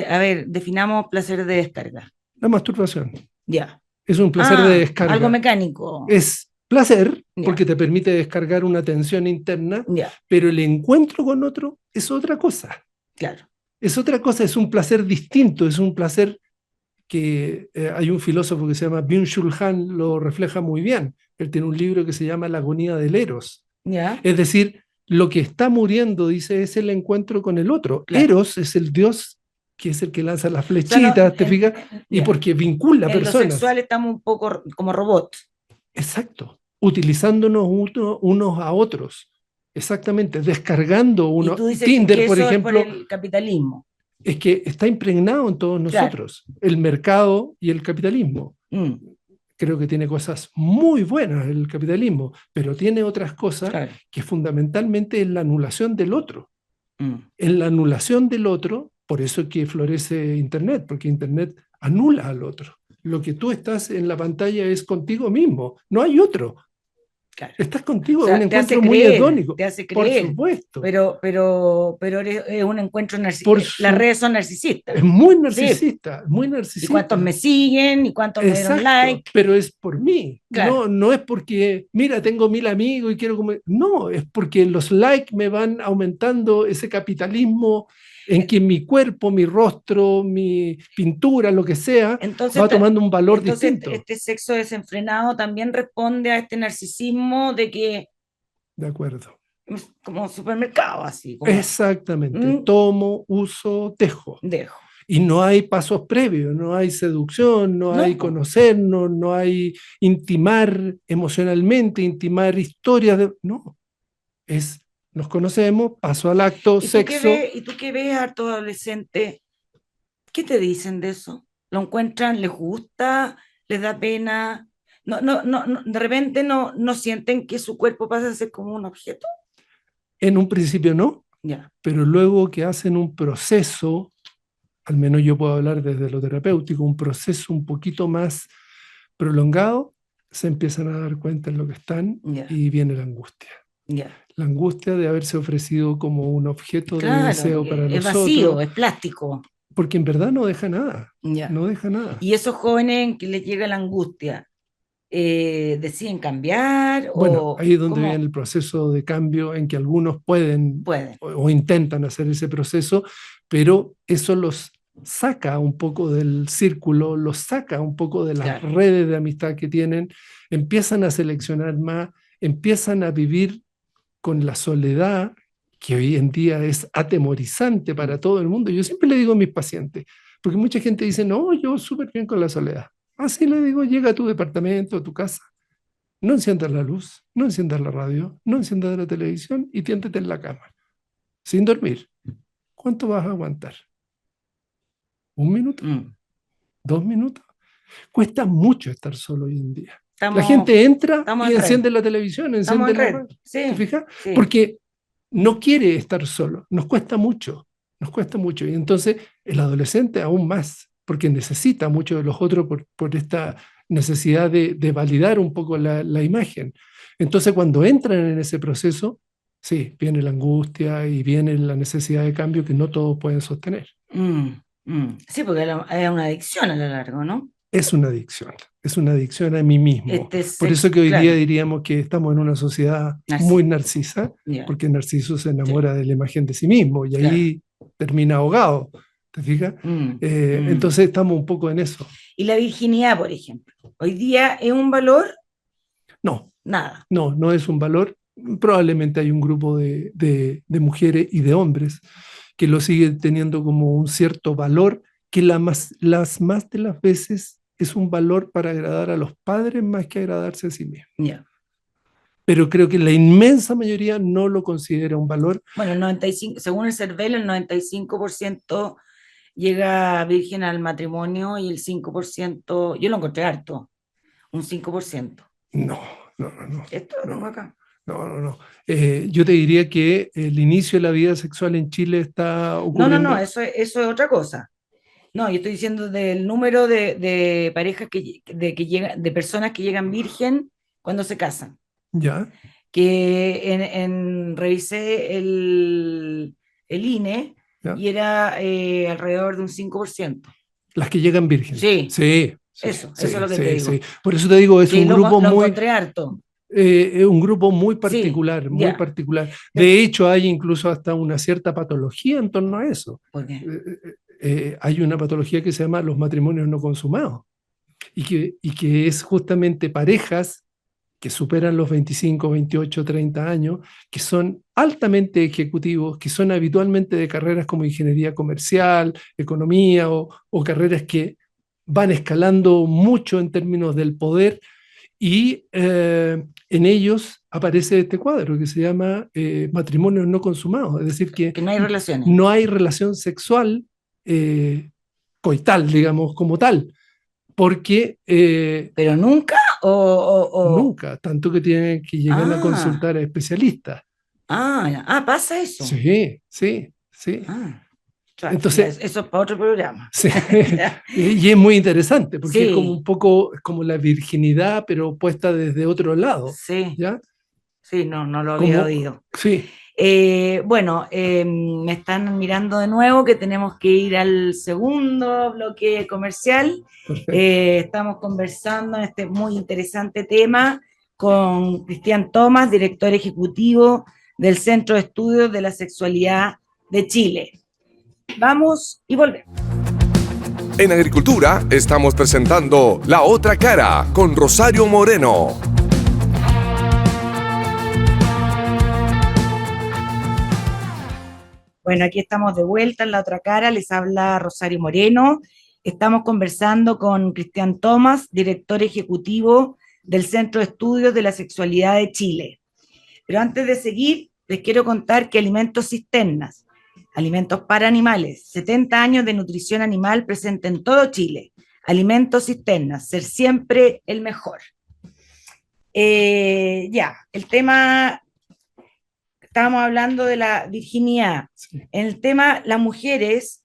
a ver, definamos placer de descarga. La masturbación Ya. es un placer de descarga. Algo mecánico. Es placer porque Ya. te permite descargar una tensión interna, Ya. pero el encuentro con otro es otra cosa. Claro. Es otra cosa, es un placer distinto, es un placer que hay un filósofo que se llama Byung-Chul Han, lo refleja muy bien. Él tiene un libro que se llama La agonía del Eros. Ya. Es decir, lo que está muriendo, dice, es el encuentro con el otro. Claro. Eros es el dios que es el que lanza las flechitas, o sea, ¿te fijas? Y porque vincula en personas. En lo sexual estamos un poco como robots. Exacto. Utilizándonos unos a otros. Exactamente. Descargando uno. Y tú dices Tinder, que por eso ejemplo. Es por el capitalismo. Es que está impregnado en todos nosotros. Claro. El mercado y el capitalismo. Creo que tiene cosas muy buenas el capitalismo, pero tiene otras cosas que fundamentalmente es la anulación del otro. En la anulación del otro, por eso es que florece Internet, porque Internet anula al otro. Lo que tú estás en la pantalla es contigo mismo, no hay otro. Claro. Estás contigo, o sea, un encuentro muy hedónico. Te hace creer. Por supuesto. Pero es un encuentro narcisista. Las redes son narcisistas. Es muy narcisista, sí. Muy narcisista. ¿Y cuántos me siguen? ¿Y cuántos me dieron like? Pero es por mí. Claro. No es porque, mira, tengo 1000 amigos y quiero comer. No, es porque los likes me van aumentando ese capitalismo en que mi cuerpo, mi rostro, mi pintura, lo que sea, va tomando un valor distinto. Este sexo desenfrenado también responde a este narcisismo de que... De acuerdo. Como supermercado, así. Como... Exactamente. Tomo, uso, dejo. Dejo. Y no hay pasos previos, no hay seducción, no hay conocernos, no hay intimar emocionalmente, intimar historias. No. Nos conocemos, paso al acto, sexo. ¿Y tú qué ves, harto adolescente? ¿Qué te dicen de eso? ¿Lo encuentran? ¿Les gusta? ¿Les da pena? No, de repente no sienten que su cuerpo pasa a ser como un objeto. En un principio no, pero luego que hacen un proceso, al menos yo puedo hablar desde lo terapéutico, un proceso un poquito más prolongado, se empiezan a dar cuenta en lo que están y viene la angustia. La angustia de haberse ofrecido como un objeto de deseo para nosotros. Es vacío, es plástico. Porque en verdad no deja nada. No deja nada. Y esos jóvenes en que les llega la angustia, ¿deciden cambiar? Bueno, ahí es donde viene el proceso de cambio en que algunos pueden. O intentan hacer ese proceso, pero eso los saca un poco del círculo, los saca un poco de las redes de amistad que tienen, empiezan a seleccionar más, empiezan a vivir con la soledad, que hoy en día es atemorizante para todo el mundo. Yo siempre le digo a mis pacientes, porque mucha gente dice, no, yo súper bien con la soledad. Así le digo, llega a tu departamento, a tu casa, no enciendas la luz, no enciendas la radio, no enciendas la televisión y tiéntete en la cama, sin dormir. ¿Cuánto vas a aguantar? ¿1 minuto? 2 minutos. Cuesta mucho estar solo hoy en día. La gente entra y enciende la televisión, enciende la radio. ¿Te fijas? Sí. Porque no quiere estar solo, nos cuesta mucho. Y entonces el adolescente aún más, porque necesita mucho de los otros por esta necesidad de validar un poco la imagen. Entonces cuando entran en ese proceso, sí, viene la angustia y viene la necesidad de cambio que no todos pueden sostener. Sí, porque es una adicción a lo largo, ¿no? Es una adicción a mí mismo. Por eso que hoy día diríamos que estamos en una sociedad muy narcisa, porque el narciso se enamora de la imagen de sí mismo y ahí termina ahogado, ¿te fijas? Entonces estamos un poco en eso. Y la virginidad, por ejemplo, hoy día es un valor No, Nada. no es un valor. Probablemente hay un grupo de mujeres y de hombres que lo siguen teniendo como un cierto valor, que las más de las veces es un valor para agradar a los padres más que agradarse a sí mismos. Ya. Pero creo que la inmensa mayoría no lo considera un valor. Bueno, el 95, según el CERVEL, el 95% llega virgen al matrimonio y el 5%, yo lo encontré harto, un 5%. No, no, Esto lo tengo no, acá. no. Yo te diría que el inicio de la vida sexual en Chile está No, ocurriendo. eso es otra cosa. No, yo estoy diciendo del número de parejas de personas que llegan virgen cuando se casan. Ya, Que revisé el INE ya. y era alrededor de un 5%. Las que llegan vírgenes. Sí, Sí, eso es lo que te digo. sí. Por eso te digo, es Que un grupo lo muy, encontré harto. un grupo muy Sí, particular, muy ya. particular. Pe- De hecho, hay incluso hasta una cierta patología en torno a eso. ¿Por qué? Hay una patología que se llama los matrimonios no consumados y que es justamente parejas que superan los 25, 28, 30 años, que son altamente ejecutivos, que son habitualmente de carreras como ingeniería comercial, economía o carreras que van escalando mucho en términos del poder y en ellos aparece este cuadro que se llama matrimonios no consumados, es decir, que Que no hay relaciones. no hay relación sexual coital, digamos, como tal, porque ¿Pero nunca? nunca, tanto que tienen que llegan a Ah, consultar a especialistas. pasa eso. Sí. Ah, ya, Entonces, eso es para otro programa. sí, Ya. y es muy interesante porque es como un Sí, poco como la virginidad, pero puesta desde otro lado, sí, ¿ya? sí, no lo había Como, oído. sí, Bueno, me están mirando de nuevo que tenemos que ir al segundo bloque comercial. perfecto. Estamos conversando en este muy interesante tema con Cristian Tomás, director ejecutivo del Centro de Estudios de la Sexualidad de Chile. Vamos y volvemos. En Agricultura estamos presentando La Otra Cara con Rosario Moreno. Bueno, aquí estamos de vuelta en La Otra Cara, les habla Rosario Moreno. Estamos conversando con Cristian Tomás, director ejecutivo del Centro de Estudios de la Sexualidad de Chile. Pero antes de seguir, les quiero contar que Alimentos Cisternas, alimentos para animales, 70 años de nutrición animal presente en todo Chile. Alimentos Cisternas, ser siempre el mejor. El tema, estábamos hablando de la virginidad. Sí. En el tema, las mujeres,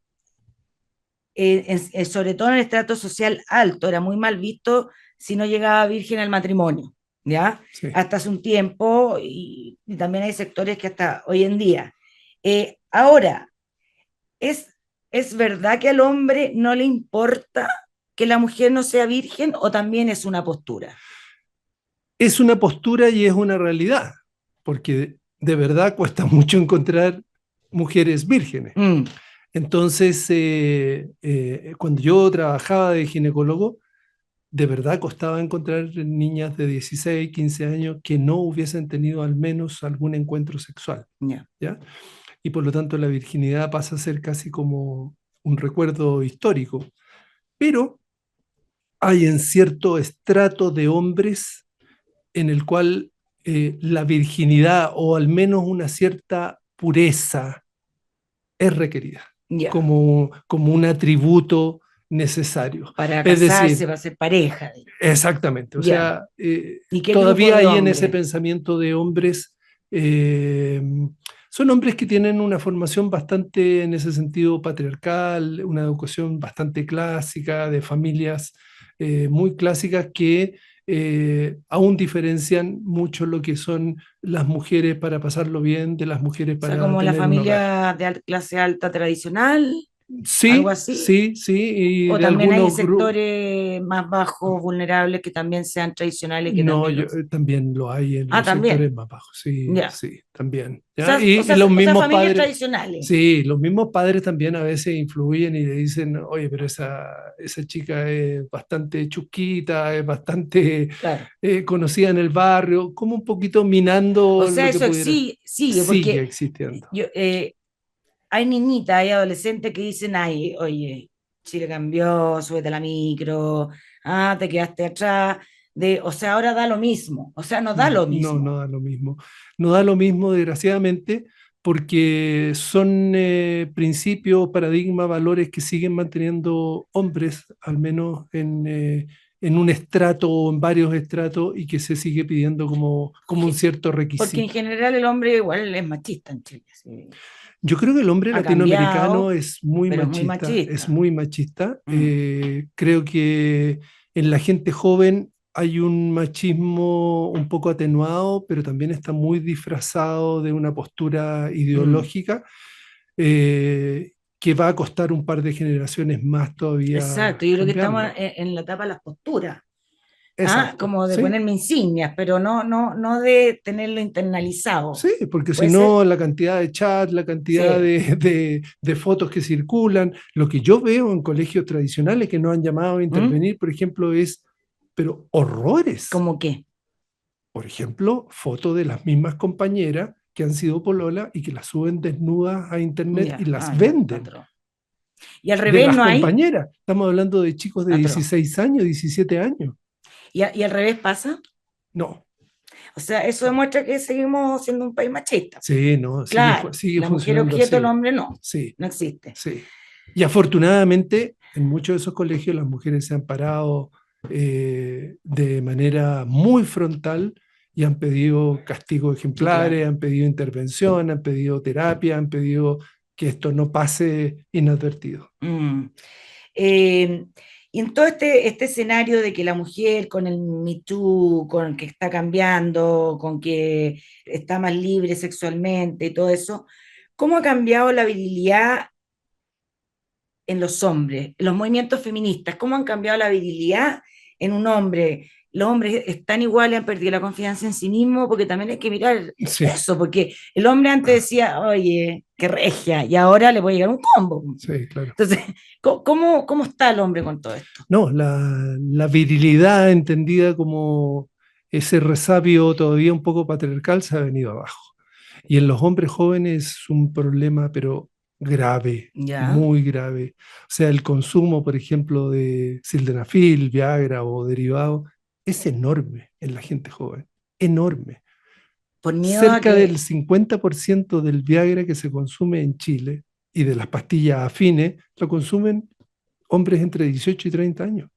sobre todo en el estrato social alto, era muy mal visto si no llegaba virgen al matrimonio, ¿ya? Sí. Hasta hace un tiempo, y también hay sectores que hasta hoy en día. Ahora, ¿es verdad que al hombre no le importa que la mujer no sea virgen o también es una postura? Es una postura y es una realidad, porque de verdad cuesta mucho encontrar mujeres vírgenes. Entonces, cuando yo trabajaba de ginecólogo, de verdad costaba encontrar niñas de 16, 15 años que no hubiesen tenido al menos algún encuentro sexual, Yeah. ¿ya? Y por lo tanto la virginidad pasa a ser casi como un recuerdo histórico. Pero hay en cierto estrato de hombres en el cual la virginidad o al menos una cierta pureza es requerida Yeah. como un atributo necesario. Para Es casarse, decir, para ser pareja. exactamente, o Yeah. sea, ¿Y qué grupo todavía de hay en ese hombres? pensamiento de hombres, eh, son hombres que tienen una formación bastante, en ese sentido, patriarcal, una educación bastante clásica, de familias muy clásicas que aún diferencian mucho lo que son las mujeres para pasarlo bien de las mujeres O sea, para como la tener un hogar. familia de clase alta tradicional. algo Sí, así. sí, sí, y O de también hay algunos grupos. sectores más bajos, vulnerables, que también sean tradicionales, que No, también los... también lo hay en Ah, los también, sectores más bajos, sí, ya. sí, también. O ¿Ya? sea, o Y sea, los o sea, mismos familias padres, tradicionales. sí, los mismos padres también a veces influyen y le dicen, oye, pero esa chica es bastante chusquita, es bastante Claro. conocida en el barrio, como un poquito O minando sea, lo que eso pudiera. sigue, Sigue porque existiendo. yo, hay niñitas, hay adolescentes que dicen, ay, oye, Chile cambió, súbete a la micro, ah, te quedaste atrás, o sea, ahora da lo mismo, o sea, no da lo No, no mismo. da lo mismo. No da lo mismo, desgraciadamente, porque son principios, paradigmas, valores que siguen manteniendo hombres, al menos en un estrato o en varios estratos, y que se sigue pidiendo como un cierto Porque en requisito. general el hombre igual es machista en Chile, sí. Yo creo que el hombre Ha latinoamericano cambiado, es muy pero es muy machista, es machista. muy machista. Mm. Creo que en la gente joven hay un machismo un poco atenuado, pero también está muy disfrazado de una postura Mm. ideológica que va a costar un par de generaciones más todavía Exacto, yo creo que estamos cambiarlo. en la etapa de las posturas. Ah, Exacto, como de sí. ponerme insignias, pero no de tenerlo internalizado. Sí, porque si ¿Puede ser? no, la cantidad de chats, la cantidad Sí. de fotos que circulan, lo que yo veo en colegios tradicionales que no han llamado a ¿Mm? intervenir, por ejemplo, es, pero horrores. ¿Cómo qué? Por ejemplo, fotos de las mismas compañeras que han sido polola y que las suben desnudas a internet y Ya, las ah, ya, venden. atroz. Y al De revés las no hay, compañeras. Estamos hablando de chicos de atroz. 16 años, 17 años. Y al revés pasa. No, O sea, eso no. demuestra que seguimos siendo un país machista. Sí, no, Claro, sigue la mujer funcionando objeto, el así. hombre no, Sí, no existe. sí. Y afortunadamente, en muchos de esos colegios las mujeres se han parado de manera muy frontal y han pedido castigos Sí, claro. ejemplares, han pedido intervención, han pedido terapia, han pedido que esto no pase inadvertido. Mm. Eh, y en todo este escenario de que la mujer con el Me Too, con que está cambiando, con que está más libre sexualmente y todo eso, ¿cómo ha cambiado la virilidad en los hombres, los movimientos feministas? ¿Cómo han cambiado la virilidad en un hombre? Los hombres están iguales, han perdido la confianza en sí mismos, porque también hay que mirar Sí, eso, porque el hombre antes decía, oye, qué regia, y ahora le puede llegar un combo. sí, claro. Entonces, ¿cómo está el hombre con todo esto? No, la virilidad entendida como ese resabio todavía un poco patriarcal se ha venido abajo. Y en los hombres jóvenes es un problema, pero grave, Ya. muy grave. O sea, el consumo, por ejemplo, de sildenafil, Viagra o derivado es enorme en la gente joven, enorme. Por miedo a Cerca del que, 50% del Viagra que se consume en Chile y de las pastillas afines lo consumen hombres entre 18 y 30 años.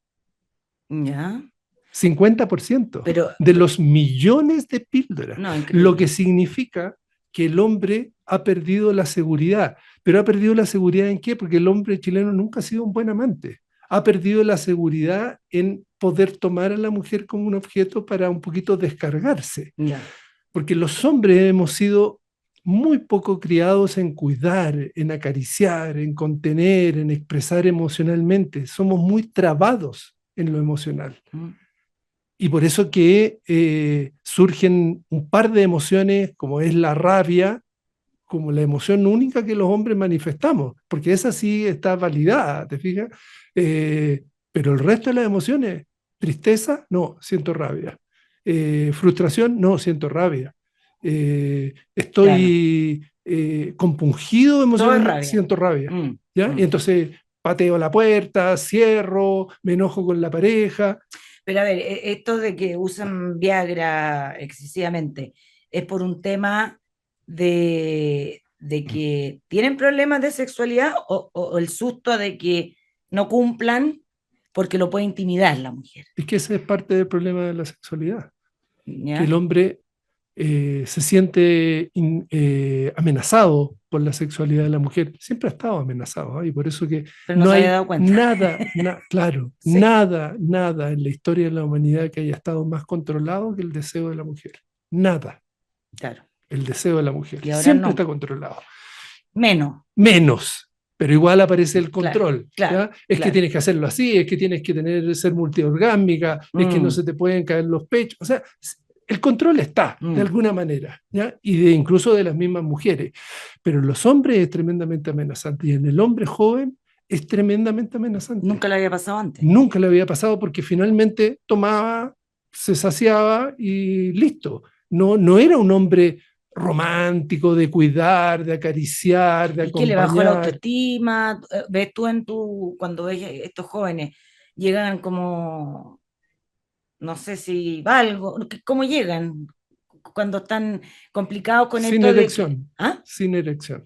ya, 50% pero, de los millones de píldoras, no, lo que increíble. significa que el hombre ha perdido la seguridad. ¿Pero ha perdido la seguridad en qué? Porque el hombre chileno nunca ha sido un buen amante. Ha perdido la seguridad en poder tomar a la mujer como un objeto para un poquito descargarse. Ya, Porque los hombres hemos sido muy poco criados en cuidar, en acariciar, en contener, en expresar emocionalmente. Somos muy trabados en lo emocional. mm, Y por eso que surgen un par de emociones, como es la rabia, como la emoción única que los hombres manifestamos, porque esa sí está validada, ¿te fijas? Eh, pero el resto de las emociones, tristeza, no, siento rabia. Frustración, no, siento rabia. claro, Estoy compungido todo es emocionalmente, rabia. siento rabia. Mm, ¿Ya? Y mm. entonces pateo la puerta, cierro, me enojo con la pareja. Pero a ver, esto de que usan Viagra excesivamente, ¿es por un tema de que tienen problemas de sexualidad o el susto de que no cumplan porque lo puede intimidar la mujer? Es que ese es parte del problema de la sexualidad, que el ¿Ya? hombre se siente amenazado por la sexualidad de la mujer. Siempre ha estado amenazado, ¿eh? Y por eso que Pero no no se había hay dado cuenta. nada, claro, Sí, nada en la historia de la humanidad que haya estado más controlado que el deseo de la mujer. Nada, claro. el deseo de la mujer. Y ahora Siempre no. está controlado. Menos. Menos. pero igual aparece el control. Claro, ¿ya? Es claro. que tienes que hacerlo así, es que tienes que ser multiorgásmica, es que no se te pueden caer los pechos. O sea, el control está, de alguna manera, ¿ya? Y incluso de las mismas mujeres. Pero en los hombres es tremendamente amenazante, y en el hombre joven es tremendamente amenazante. Nunca le había pasado antes. Nunca le había pasado porque finalmente tomaba, se saciaba y listo. No era un hombre romántico, de cuidar, de acariciar, de ¿Y qué le bajó la acompañar. autoestima? ¿Ves tú cuando ves estos jóvenes, llegan como, no sé si valgo, ¿cómo llegan? Cuando están complicados con Sin esto de que... erección, ¿Ah? sin erección.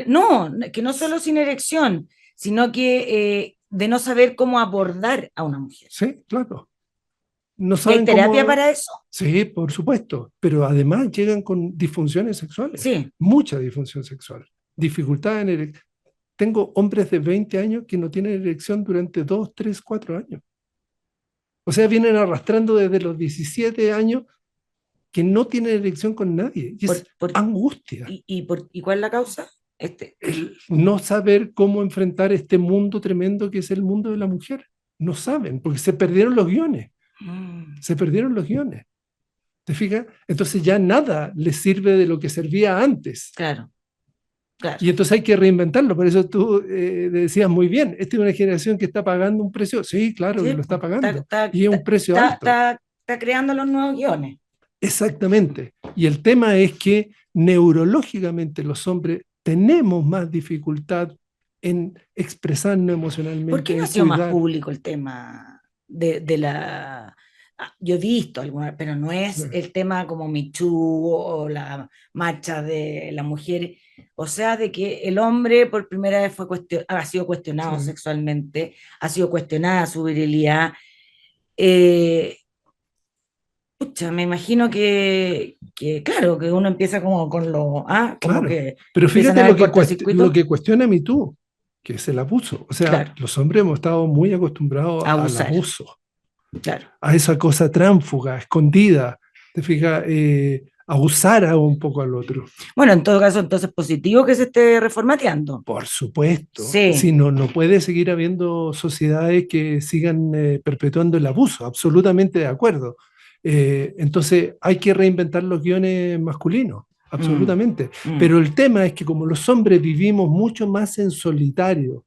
No, que no solo sin erección, sino que de no saber cómo abordar a una mujer. Sí, claro. No ¿Y hay saben terapia cómo... para eso? Sí, por supuesto, pero además llegan con disfunciones sexuales, Sí. mucha disfunción sexual, dificultad en erección. Tengo hombres de 20 años que no tienen erección durante 2, 3, 4 años. O sea, vienen arrastrando desde los 17 años que no tienen erección con nadie. Y es angustia. ¿Y cuál es la causa? El no saber cómo enfrentar este mundo tremendo que es el mundo de la mujer. No saben, porque se perdieron los guiones. Se perdieron los guiones. ¿Te fijas? Entonces ya nada les sirve de lo que servía antes. Claro. Claro. Y entonces hay que reinventarlo. Por eso tú decías muy bien, esta es una generación que está pagando un precio. Sí, claro, sí, que lo está pagando. Y es un precio alto. Está creando los nuevos guiones. Exactamente. Y el tema es que neurológicamente los hombres tenemos más dificultad en expresarnos emocionalmente. ¿Por qué no ha sido más público el tema de la... Yo he visto algunas, pero no es el tema como Me Too o la marcha de las mujeres, o sea, de que el hombre por primera vez ha sido cuestionado sexualmente, ha sido cuestionada su virilidad. Pucha, me imagino que claro, que uno empieza como con lo... como claro, que pero fíjate lo que cuestiona Me Too, que es el abuso. O sea, los hombres hemos estado muy acostumbrados al abuso. Claro. A esa cosa tránfuga, escondida, te fijas, abusar a un poco al otro. Bueno, en todo caso, entonces positivo que se esté reformateando. Por supuesto. Sí. Si no puede seguir habiendo sociedades que sigan perpetuando el abuso, absolutamente de acuerdo. Entonces hay que reinventar los guiones masculinos, absolutamente. Pero el tema es que como los hombres vivimos mucho más en solitario,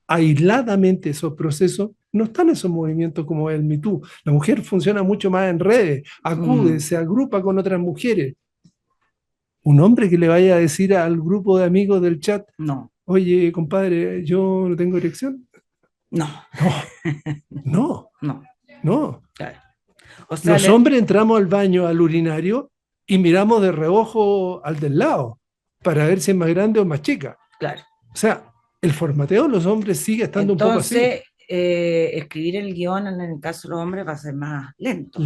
aisladamente esos procesos, no están esos movimientos como el Me Too. La mujer funciona mucho más en redes, acude, se agrupa con otras mujeres. Un hombre que le vaya a decir al grupo de amigos del chat, no, oye, compadre, yo no tengo erección. No. Claro. O sea, los hombres entramos al baño, al urinario, y miramos de reojo al del lado, para ver si es más grande o más chica. Claro. O sea, el formateo de los hombres sigue estando un poco así. Entonces, escribir el guión en el caso de los hombres va a ser más lento.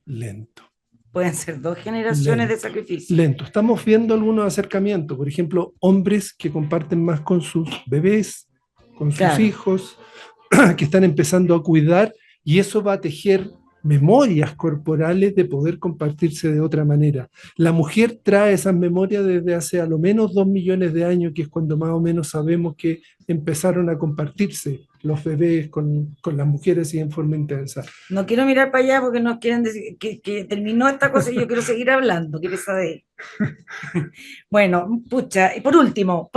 Lento. Pueden ser 2 generaciones de sacrificio. Lento. Estamos viendo algunos acercamientos. Por ejemplo, hombres que comparten más con sus bebés, con sus hijos, que están empezando a cuidar, y eso va a tejer memorias corporales de poder compartirse de otra manera. La mujer trae esas memorias desde hace a lo menos 2 millones de años, que es cuando más o menos sabemos que empezaron a compartirse los bebés con las mujeres y en forma intensa. No quiero mirar para allá porque nos quieren decir que terminó esta cosa y yo quiero seguir hablando, quiero saber. Bueno, pucha, y por último,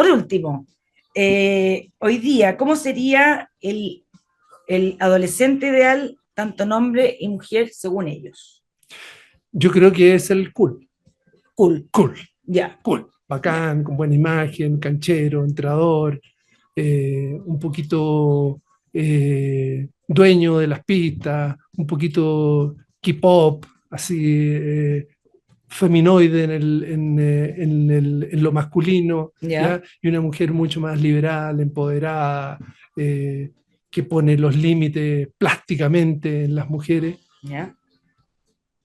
hoy día, ¿cómo sería el adolescente ideal, tanto en hombre y mujer, según ellos? Yo creo que es el cool. Cool. Ya. Cool. Bacán, con buena imagen, canchero, entrador, un poquito dueño de las pistas, un poquito K-pop, así feminoide en lo masculino, ¿ya? Y una mujer mucho más liberal, empoderada, que pone los límites plásticamente en las mujeres. ¿Ya?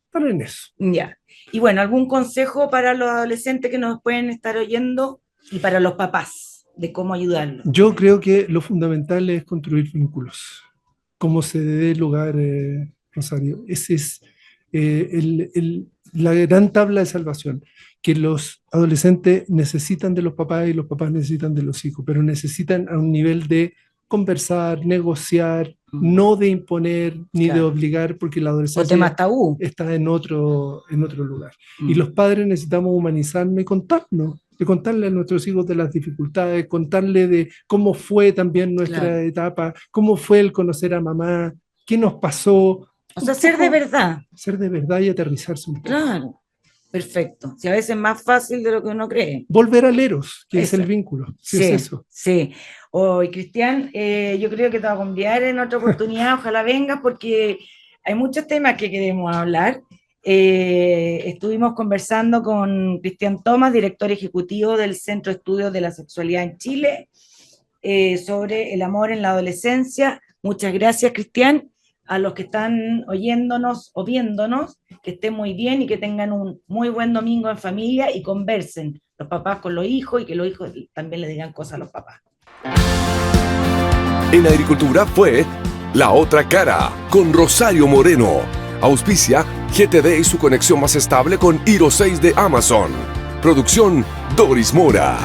Para en eso. Ya. Y bueno, ¿algún consejo para los adolescentes que nos pueden estar oyendo y para los papás de cómo ayudarlos? Yo creo que lo fundamental es construir vínculos. Como se dé lugar, Rosario. Ese es la gran tabla de salvación, que los adolescentes necesitan de los papás y los papás necesitan de los hijos, pero necesitan a un nivel de conversar, negociar, no de imponer ni de obligar, porque la adolescencia está en otro lugar. Y los padres necesitamos humanizarnos y contarnos, de contarle a nuestros hijos de las dificultades, contarle de cómo fue también nuestra etapa, cómo fue el conocer a mamá, qué nos pasó. O sea, ser de verdad. Ser de verdad y aterrizarse un poco. Claro. Perfecto. Si a veces es más fácil de lo que uno cree. Volver al eros, que es el vínculo. Sí, es eso. Sí. Hoy, Cristian, yo creo que te va a convidar en otra oportunidad. Ojalá vengas porque hay muchos temas que queremos hablar. Estuvimos conversando con Cristian Thomas, director ejecutivo del Centro de Estudios de la Sexualidad en Chile, sobre el amor en la adolescencia. Muchas gracias, Cristian. A los que están oyéndonos o viéndonos, que estén muy bien y que tengan un muy buen domingo en familia y conversen los papás con los hijos y que los hijos también le digan cosas a los papás. En Agricultura fue La Otra Cara con Rosario Moreno. Auspicia GTD y su conexión más estable con Hero 6 de Amazon. Producción Doris Mora.